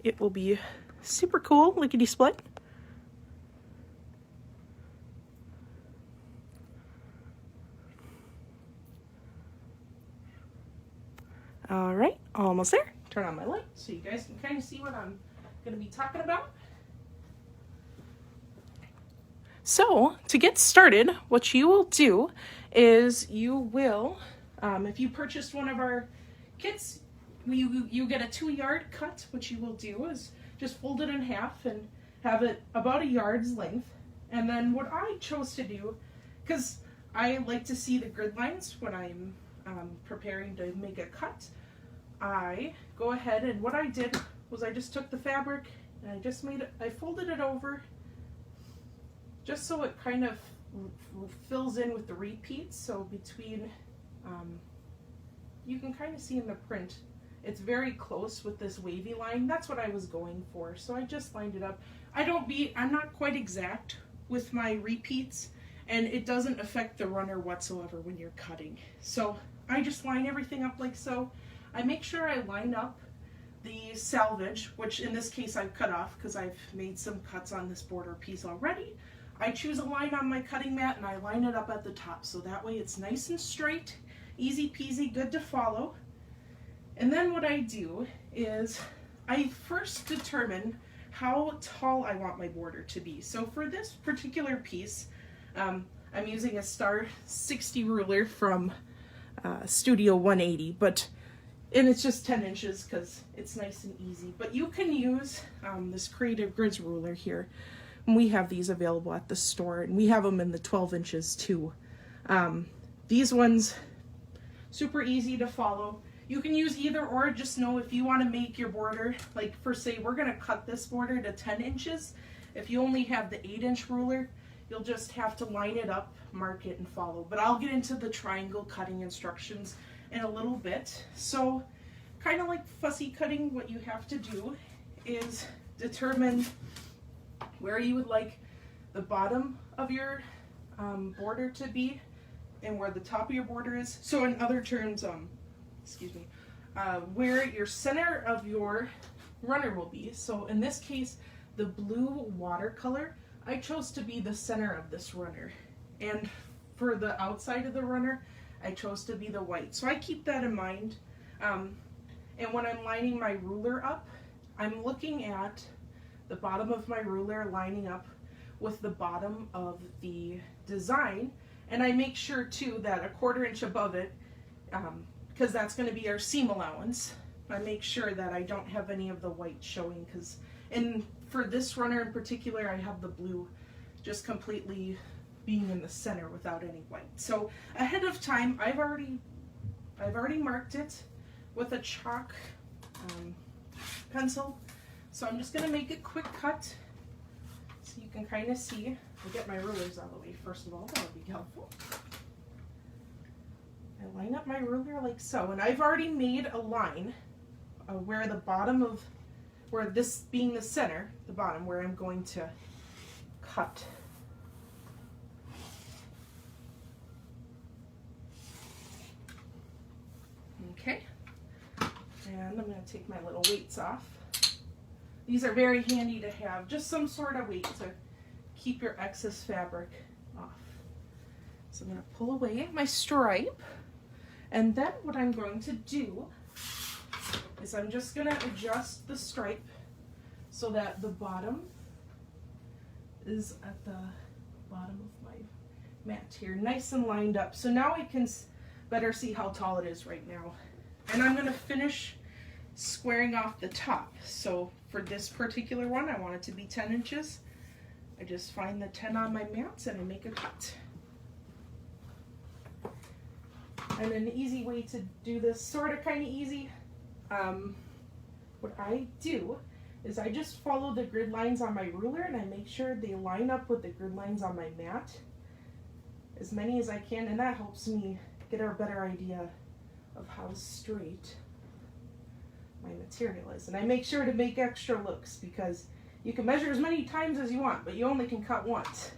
it will be super cool, lickety split. All right, almost there. Turn on my light so you guys can kind of see what I'm going to be talking about. So to get started, what you will do is you will, if you purchased one of our kits, you get a 2-yard cut. What you will do is just fold it in half and have it about a yard's length. And then what I chose to do, because I like to see the grid lines when I'm preparing to make a cut, I go ahead and what I did was I just took the fabric and I folded it over just so it kind of fills in with the repeats. So between, you can kind of see in the print, it's very close with this wavy line. That's what I was going for. So I just lined it up. I'm not quite exact with my repeats, and it doesn't affect the runner whatsoever when you're cutting. So I just line everything up like so. I make sure I line up the selvage, which in this case I've cut off because I've made some cuts on this border piece already. I choose a line on my cutting mat and I line it up at the top, so that way it's nice and straight, easy peasy, good to follow. And then what I do is I first determine how tall I want my border to be. So for this particular piece, I'm using a Star 60 ruler from Studio 180, and it's just 10 inches because it's nice and easy. But you can use this Creative Grids ruler here. And we have these available at the store, and we have them in the 12 inches too. These ones, super easy to follow. You can use either or, just know if you want to make your border, like for say we're going to cut this border to 10 inches. If you only have the 8-inch ruler, you'll just have to line it up, mark it, and follow. But I'll get into the triangle cutting instructions in a little bit. So kind of like fussy cutting, what you have to do is determine where you would like the bottom of your border to be and where the top of your border is. So in other terms, where your center of your runner will be. So in this case, the blue watercolor, I chose to be the center of this runner. And for the outside of the runner, I chose to be the white. So I keep that in mind. And when I'm lining my ruler up, I'm looking at the bottom of my ruler lining up with the bottom of the design. And I make sure too that a 1/4 inch above it, because that's going to be our seam allowance, I make sure that I don't have any of the white showing, and for this runner in particular, I have the blue just completely being in the center without any white. So ahead of time, I've already marked it with a chalk pencil. So I'm just going to make a quick cut so you can kind of see. I'll get my rulers out of the way first of all, that would be helpful. I line up my ruler like so, and I've already made a line where the bottom of, where this being the center, the bottom where I'm going to cut. Okay, and I'm going to take my little weights off. These are very handy to have, just some sort of weight to keep your excess fabric off. So I'm going to pull away my stripe, and then what I'm going to do is I'm just going to adjust the stripe so that the bottom is at the bottom of my mat here, nice and lined up. So now I can better see how tall it is right now. And I'm going to finish squaring off the top. So for this particular one, I want it to be 10 inches. I just find the 10 on my mats and I make a cut. And an easy way to do this, sort of kind of easy, what I do is I just follow the grid lines on my ruler and I make sure they line up with the grid lines on my mat, as many as I can, and that helps me get a better idea of how straight my material is. And I make sure to make extra looks because you can measure as many times as you want, but you only can cut once.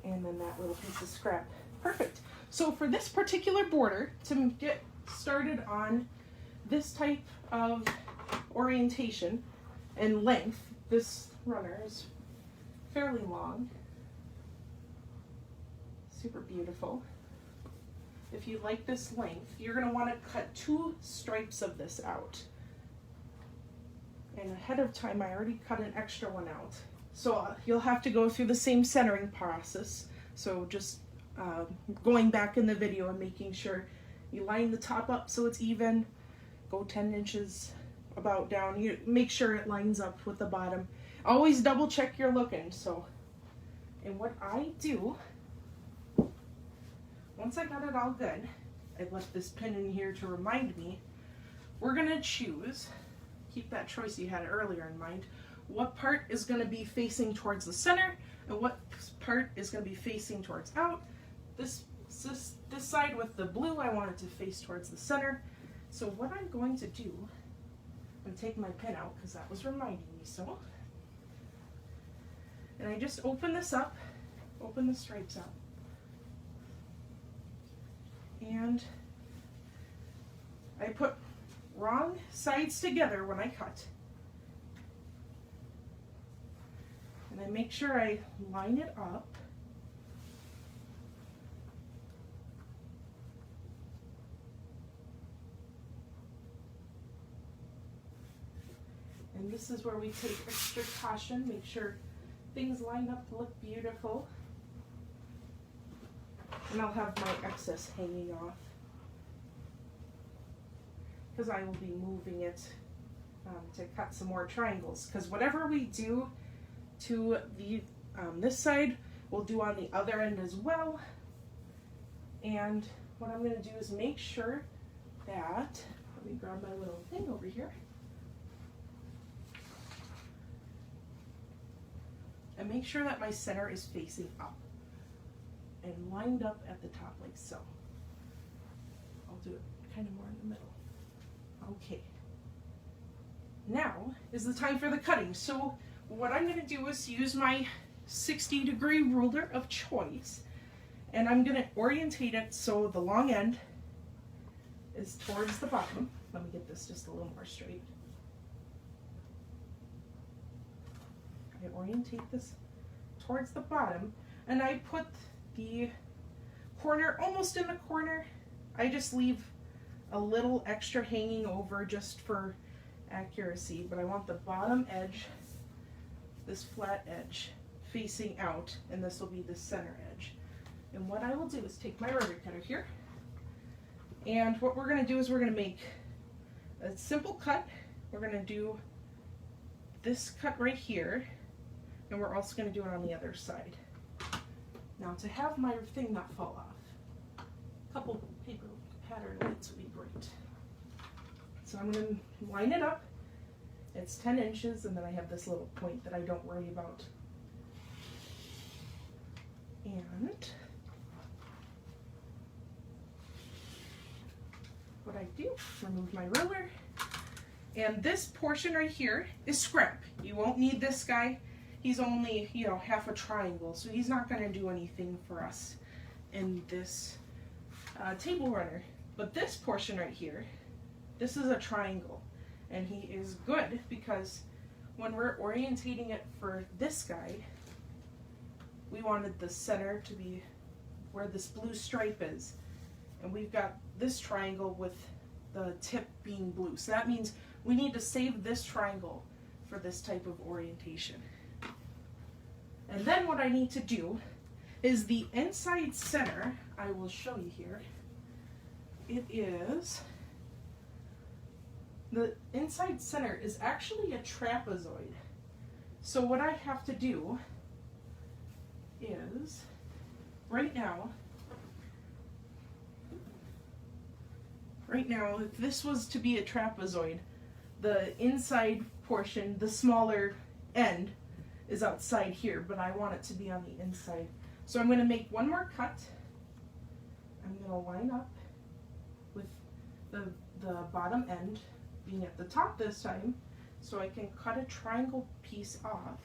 And then that little piece of scrap. Perfect. So for this particular border, to get started on this type of orientation and length, this runner is fairly long, super beautiful. If you like this length, you're going to want to cut 2 stripes of this out. And ahead of time, I already cut an extra one out. So you'll have to go through the same centering process. So just going back in the video and making sure you line the top up so it's even, go 10 inches about down. You make sure it lines up with the bottom. Always double check you're looking. So, and what I do, once I got it all good, I left this pin in here to remind me, we're gonna choose, keep that choice you had earlier in mind, what part is gonna be facing towards the center and what part is gonna be facing towards out. This side with the blue, I want it to face towards the center. So what I'm going to do, I'm gonna take my pin out because that was reminding me so. And I just open this up, open the stripes up. And I put wrong sides together when I cut. And I make sure I line it up. And this is where we take extra caution, make sure things line up to look beautiful. And I'll have my excess hanging off because I will be moving it to cut some more triangles, because whatever we do to the this side, we'll do on the other end as well. And what I'm going to do is make sure that, let me grab my little thing over here, and make sure that my center is facing up and lined up at the top like so. I'll do it kind of more in the middle. Okay. Now is the time for the cutting. So what I'm going to do is use my 60-degree ruler of choice, and I'm going to orientate it so the long end is towards the bottom. Let me get this just a little more straight. I orientate this towards the bottom, and I put the corner almost in the corner. I just leave a little extra hanging over just for accuracy, but I want the bottom edge, this flat edge, facing out, and this will be the center edge. And what I will do is take my rotary cutter here, and what we're going to do is we're going to make a simple cut. We're going to do this cut right here, and we're also going to do it on the other side. Now, to have my thing not fall off, a couple paper pattern weights would be great. So I'm going to line it up. It's 10 inches, and then I have this little point that I don't worry about. And what I do, remove my ruler, and this portion right here is scrap. You won't need this guy. He's only, you know, half a triangle, so he's not going to do anything for us in this table runner. But this portion right here, this is a triangle, and he is good because when we're orientating it for this guy, we wanted the center to be where this blue stripe is, and we've got this triangle with the tip being blue. So that means we need to save this triangle for this type of orientation. And then what I need to do is the inside center, I will show you here. It is, the inside center is actually a trapezoid. So what I have to do is, right now, if this was to be a trapezoid, the inside portion, the smaller end, is outside here, but I want it to be on the inside. So I'm going to make one more cut. I'm going to line up with the bottom end being at the top this time, so I can cut a triangle piece off.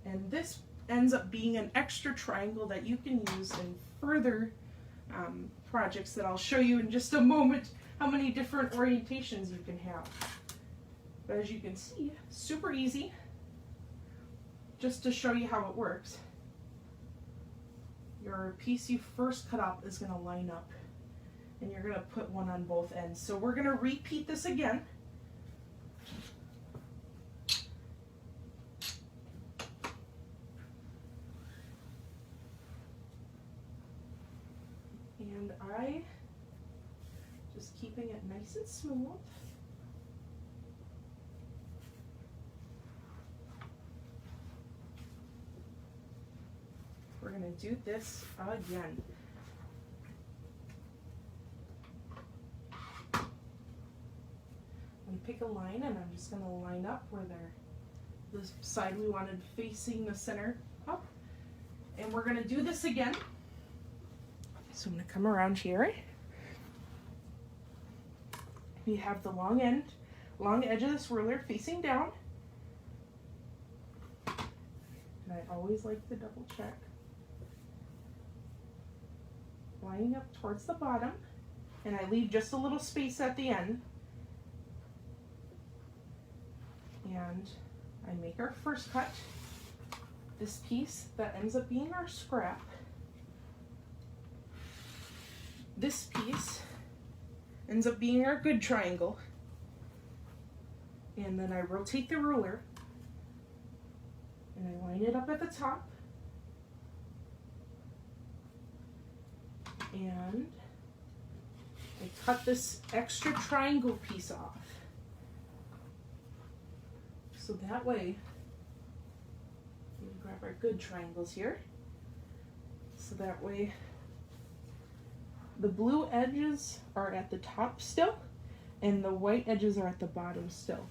And this ends up being an extra triangle that you can use in further projects that I'll show you in just a moment, how many different orientations you can have. But as you can see, super easy. Just to show you how it works, your piece you first cut up is going to line up, and you're going to put one on both ends. So we're going to repeat this again. And I just keeping it nice and smooth. We're going to do this again. I'm going to pick a line, and I'm just going to line up where the side we wanted facing the center up. And we're going to do this again. So I'm going to come around here. We have the long edge of this ruler facing down. And I always like to double check. Lining up towards the bottom, and I leave just a little space at the end. And I make our first cut. This piece that ends up being our scrap. This piece ends up being our good triangle. And then I rotate the ruler, and I line it up at the top. And I cut this extra triangle piece off. So that way, we grab our good triangles here. So that way, the blue edges are at the top still, and the white edges are at the bottom still.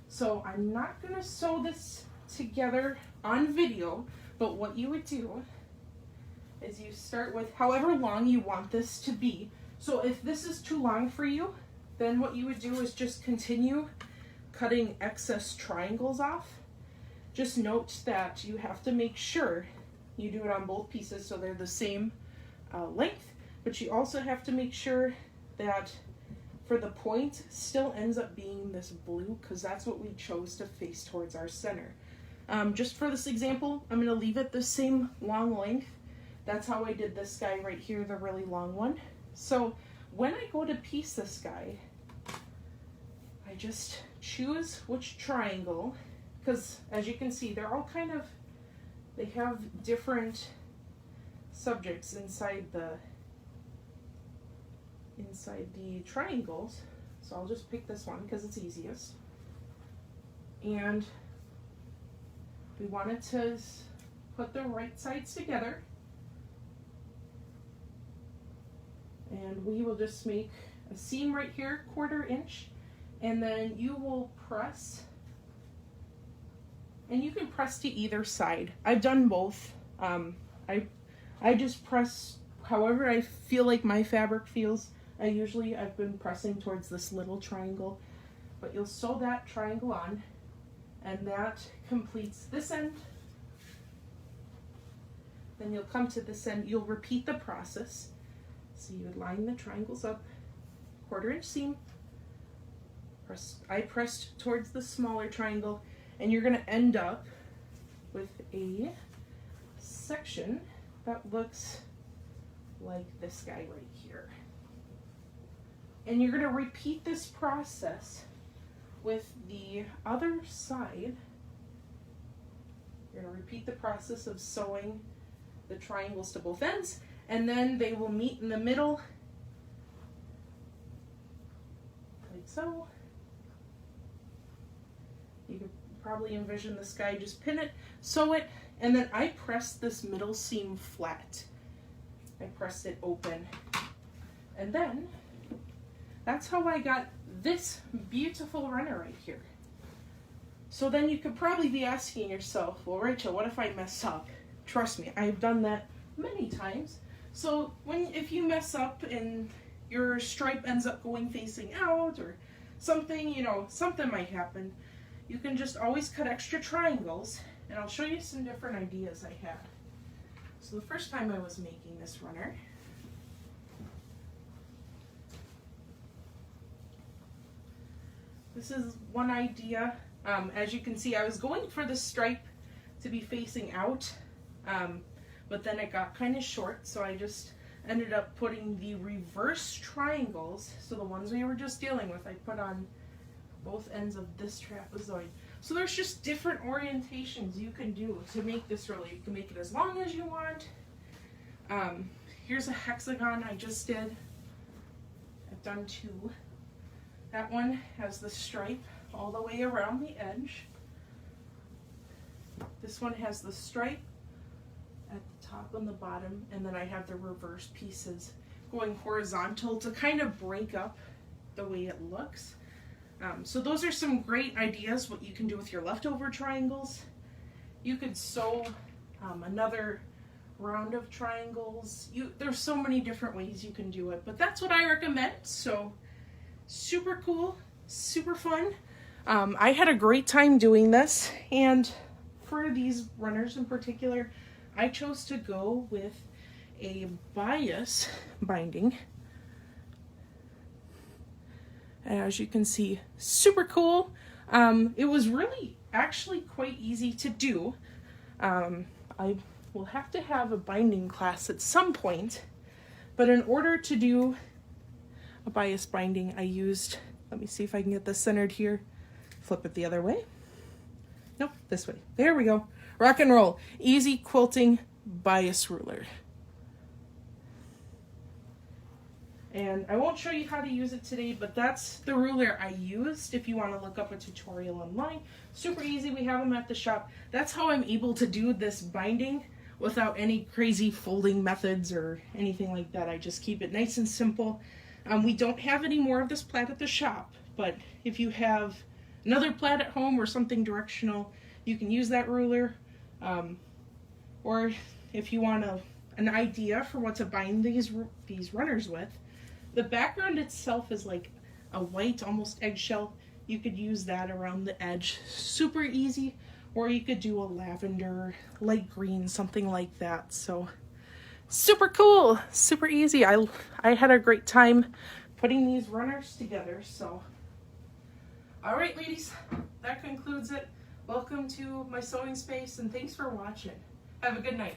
So I'm not going to sew this together on video, but what you would do is you start with however long you want this to be. So if this is too long for you, then what you would do is just continue cutting excess triangles off. Just note that you have to make sure you do it on both pieces so they're the same length, but you also have to make sure that for the point still ends up being this blue, because that's what we chose to face towards our center. Just for this example, I'm going to leave it the same long length. That's how I did this guy right here, the really long one. So when I go to piece this guy, I just choose which triangle, because as you can see, they're all kind of, they have different subjects inside the triangles. So I'll just pick this one because it's easiest. And we wanted to put the right sides together. And we will just make a seam right here, 1/4 inch, and then you will press, and you can press to either side. I've done both. I just press however I feel like my fabric feels. I've been pressing towards this little triangle, but you'll sew that triangle on, and that completes this end. Then you'll come to this end, you'll repeat the process. So you would line the triangles up, 1/4 inch seam. I pressed towards the smaller triangle, and you're going to end up with a section that looks like this guy right here. And you're going to repeat this process with the other side. You're going to repeat the process of sewing the triangles to both ends, and then they will meet in the middle, like so. You could probably envision this guy, just pin it, sew it, and then I pressed this middle seam flat. I pressed it open. And then, that's how I got this beautiful runner right here. So then you could probably be asking yourself, well, Rachel, what if I mess up? Trust me, I've done that many times. So if you mess up and your stripe ends up going facing out or something, something might happen, you can just always cut extra triangles And I'll show you some different ideas I had. So the first time I was making this runner, this is one idea. As you can see, I was going for the stripe to be facing out, but then it got kind of short, so I just ended up putting the reverse triangles, so the ones we were just dealing with, I put on both ends of this trapezoid. So there's just different orientations you can do to make this really. You can make it as long as you want. Here's a hexagon I just did. I've done two. That one has the stripe all the way around the edge. This one has the stripe at the top and the bottom, and then I have the reverse pieces going horizontal to kind of break up the way it looks. So those are some great ideas what you can do with your leftover triangles. You could sew another round of triangles. There's so many different ways you can do it, but that's what I recommend. So super cool, super fun. I had a great time doing this, and for these runners in particular, I chose to go with a bias binding. As you can see, super cool. It was really actually quite easy to do. I will have to have a binding class at some point, but in order to do a bias binding, I used, let me see if I can get this centered here. Flip it the other way. Nope, this way. There we go. Rock and roll. Easy quilting bias ruler. And I won't show you how to use it today, but that's the ruler I used if you want to look up a tutorial online. Super easy, we have them at the shop. That's how I'm able to do this binding without any crazy folding methods or anything like that. I just keep it nice and simple. We don't have any more of this plaid at the shop, but if you have another plaid at home or something directional, you can use that ruler. Or if you want an idea for what to bind these runners with, the background itself is like a white, almost eggshell. You could use that around the edge. Super easy. Or you could do a lavender, light green, something like that. So super cool, super easy. I had a great time putting these runners together. So, all right, ladies, that concludes it. Welcome to my sewing space, and thanks for watching. Have a good night.